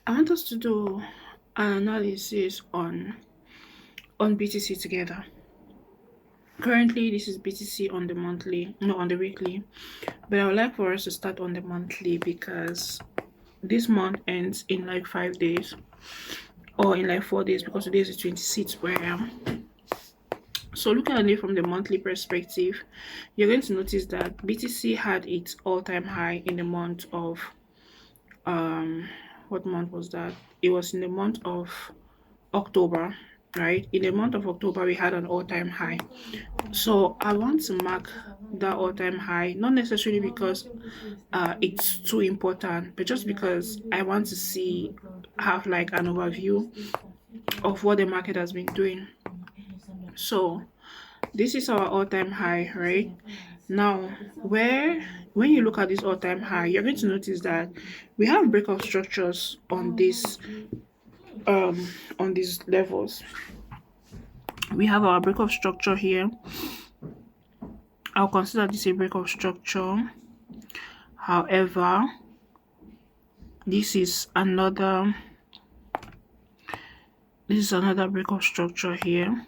I want us to do an analysis on BTC together. Currently, this is BTC on the monthly, no, on the weekly, but I would like for us to start on the monthly because this month ends in like 5 days or in like 4 days because today is the 26th where I am. So looking at it from the monthly perspective, you're going to notice that BTC had its all-time high in the month of um what month was that? It was in the month of October, right? In the month of October, we had an all-time high. So I want to mark that all-time high, not necessarily because it's too important, but just because I want to see, have like an overview of what the market has been doing. So this is our all-time high, right? Now, where when you look at this all-time high, you're going to notice that we have breakout structures um on these levels. We have our breakout structure here. I'll consider this a breakout structure. However, this is another breakout structure here.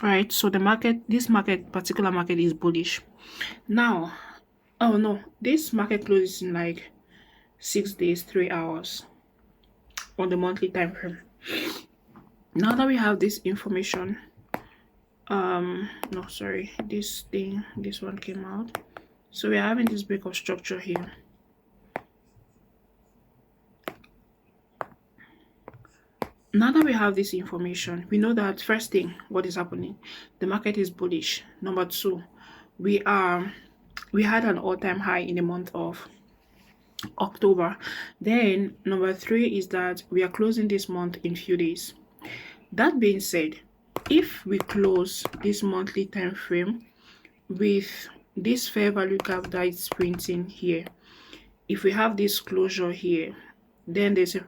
Right, so the market, this particular market is bullish. Now, oh no, this market closes in like 6 days, 3 hours on the monthly time frame. Now that we have this information, no, sorry, this one came out. So we're having this breakout structure here. Now that we have this information, we know that first thing, what is happening? The market is bullish. Number two, we had an all-time high in the month of October. Then number three is that we are closing this month in few days. That being said, if we close this monthly time frame with this fair value gap that is printing here, if we have this closure here, then there's a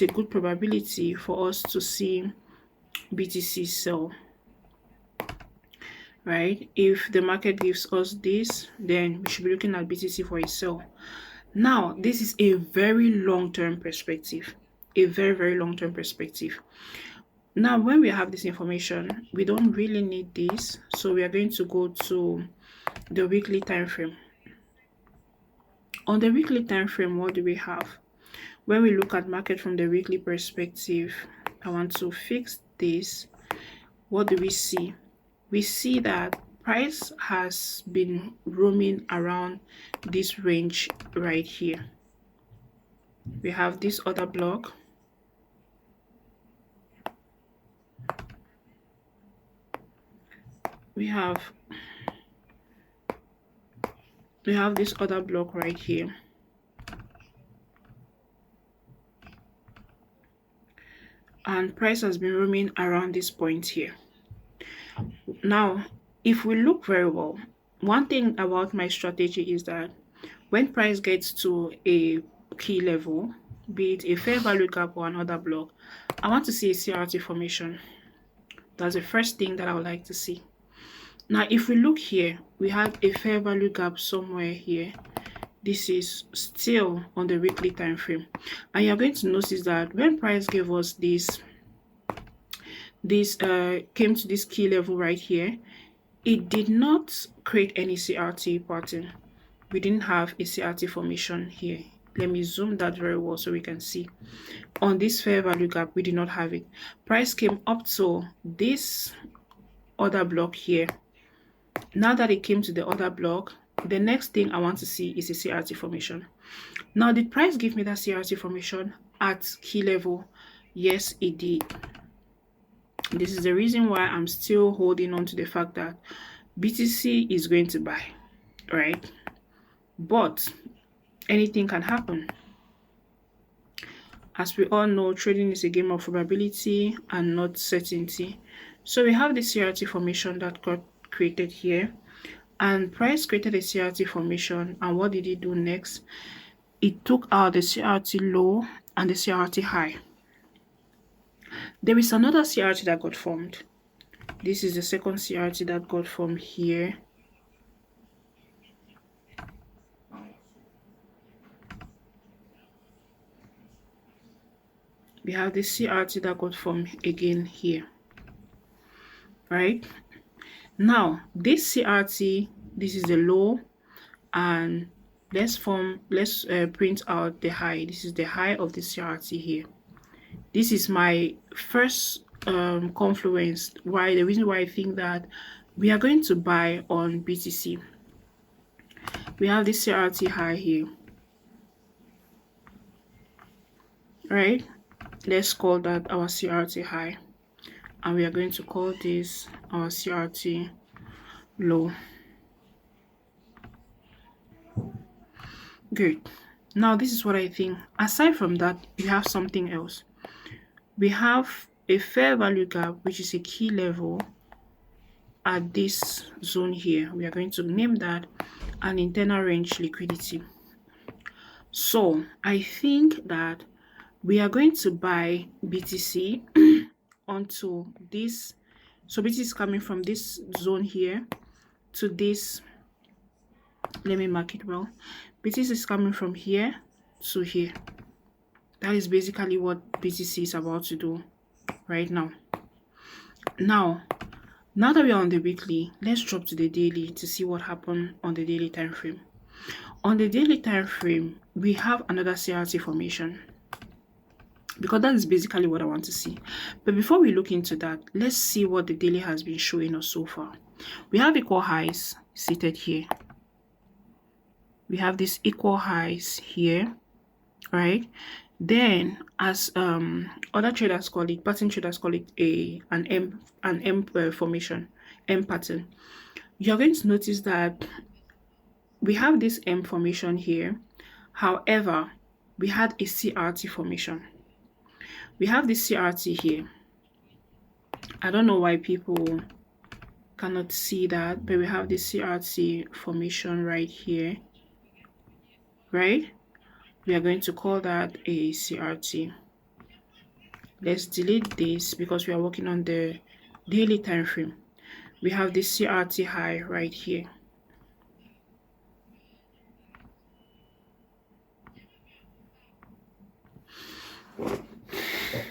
good probability for us to see BTC sell, right? If the market gives us this, then we should be looking at BTC for a sell. Now, this is a very long-term perspective, a very, very long-term perspective. Now, when we have this information, we don't really need this, so we are going to go to the weekly time frame. On the weekly time frame, what do we have? When we look at market from the weekly perspective, I want to fix this. What do we see? We see that price has been roaming around this range right here. We have this other block. We have this other block right here. And price has been roaming around this point here. Now, if we look very well, one thing about my strategy is that when price gets to a key level, be it a fair value gap or another block, I want to see a CRT formation. That's the first thing that I would like to see. Now, if we look here, we have a fair value gap somewhere here. This is still on the weekly time frame, and you're going to notice that when price gave us this came to this key level right here, it did not create any CRT pattern. We didn't have a CRT formation here. Let me zoom that very well so we can see. On this fair value gap, we did not have it. Price came up to this other block here. Now that it came to the other block, the next thing I want to see is a CRT formation. Now, did price give me that CRT formation at key level? Yes, it did. This is the reason why I'm still holding on to the fact that BTC is going to buy, right? But anything can happen. As we all know, trading is a game of probability and not certainty. So we have the CRT formation that got created here, and price created a CRT formation, and what did it do next? It took out the CRT low and the CRT high. There is another CRT that got formed. This is the second CRT that got formed here. we have this CRT that got formed again here, right? Now this CRT, this is the low, and let's print out the high. This is the high of the CRT here. This is my first confluence. The reason why I think that we are going to buy on BTC. We have this CRT high here, right? Let's call that our CRT high, and we are going to call this our CRT low. Good. Now this is what I think. Aside from that, we have something else. We have a fair value gap, which is a key level at this zone here. We are going to name that an internal range liquidity. So I think that we are going to buy BTC onto this. So BTC is coming from this zone here to this. Let me mark it well. BTC is coming from here to here. That is basically what BTC is about to do right now. Now that we are on the weekly, let's drop to the daily to see what happened on the daily time frame. On the daily time frame, we have another CRT formation, because that is basically what I want to see. But before we look into that, let's see what the daily has been showing us so far. We have equal highs seated here. We have these equal highs here, right? Then, as other traders call it, pattern traders call it an M formation, M pattern. You're going to notice that we have this M formation here. However, we had a CRT formation. We have this CRT here. I don't know why people cannot see that, but we have this CRT formation right here, right? We are going to call that a CRT. Let's delete this because we are working on the daily time frame. We have this CRT high right here.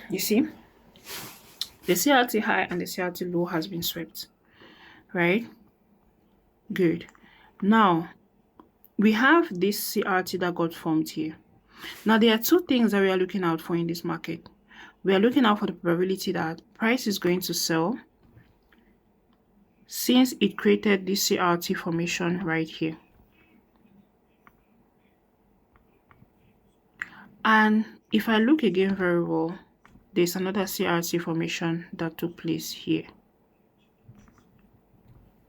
You see, the CRT high and the CRT low has been swept, right? Good. Now we have this CRT that got formed here. Now there are two things that we are looking out for in this market. We are looking out for the probability that price is going to sell since it created this CRT formation right here. And if I look again very well, there's another CRT formation that took place here.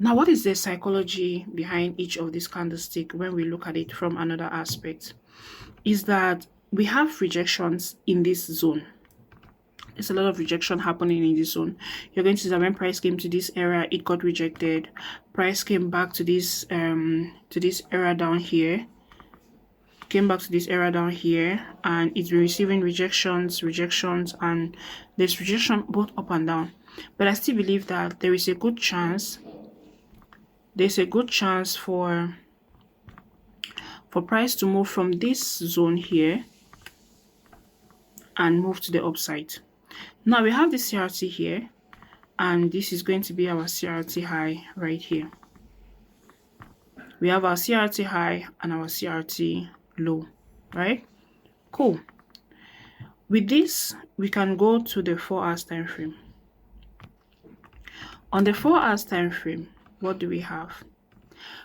Now, what is the psychology behind each of these candlesticks when we look at it from another aspect? Is that we have rejections in this zone. There's a lot of rejection happening in this zone. You're going to see that when price came to this area, it got rejected. Price came back to this area down here. Came back to this area down here, and it's been receiving rejections, and there's rejection both up and down. But I still believe that there is a good chance. There's a good chance for price to move from this zone here and move to the upside. Now we have the CRT here, and this is going to be our CRT high right here. We have our CRT high and our CRT low, right? Cool. With this, we can go to the 4 hours time frame. On the 4 hours time frame, what do we have?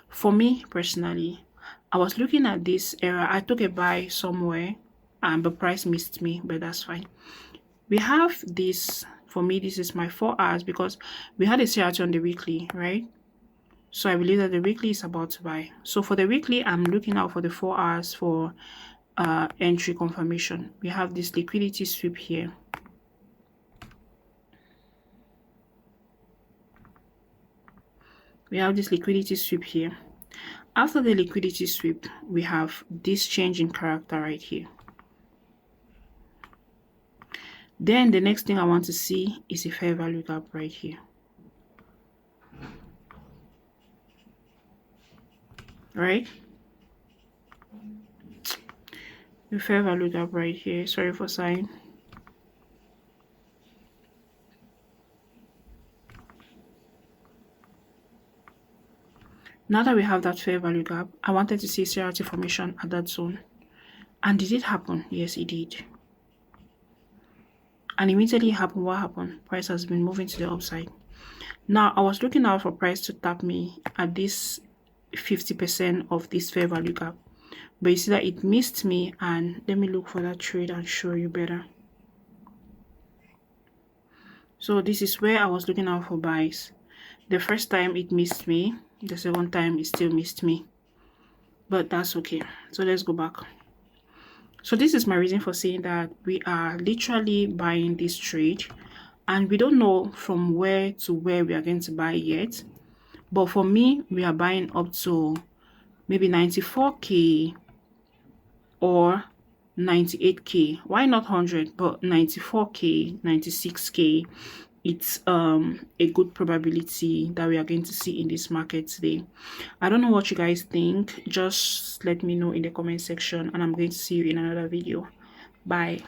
For me personally, I was looking at this area. I took a buy somewhere, and the price missed me, but that's fine. We have this. For me, this is my 4 hours because we had a CRT on the weekly, right? So I believe that the weekly is about to buy. So for the weekly, I'm looking out for the 4 hours for entry confirmation. We have this liquidity sweep here. We have this liquidity sweep here. After the liquidity sweep, we have this change in character right here. Then the next thing I want to see is a fair value gap right here. Right? The fair value gap right here. Sorry for sighing. Now that we have that fair value gap, I wanted to see CRT formation at that zone. And did it happen? Yes, it did. And immediately happened. What happened? Price has been moving to the upside. Now, I was looking out for price to tap me at this 50% of this fair value gap. But you see that it missed me, and let me look for that trade and show you better. So this is where I was looking out for buys. The first time it missed me, the second time it still missed me. But that's okay. So let's go back. So this is my reason for saying that we are literally buying this trade, and we don't know from where to where we are going to buy yet. But for me, we are buying up to maybe 94k or 98k. Why not 100? But 94k, 96k, it's a good probability that we are going to see in this market today. I don't know what you guys think. Just let me know in the comment section, and I'm going to see you in another video. Bye.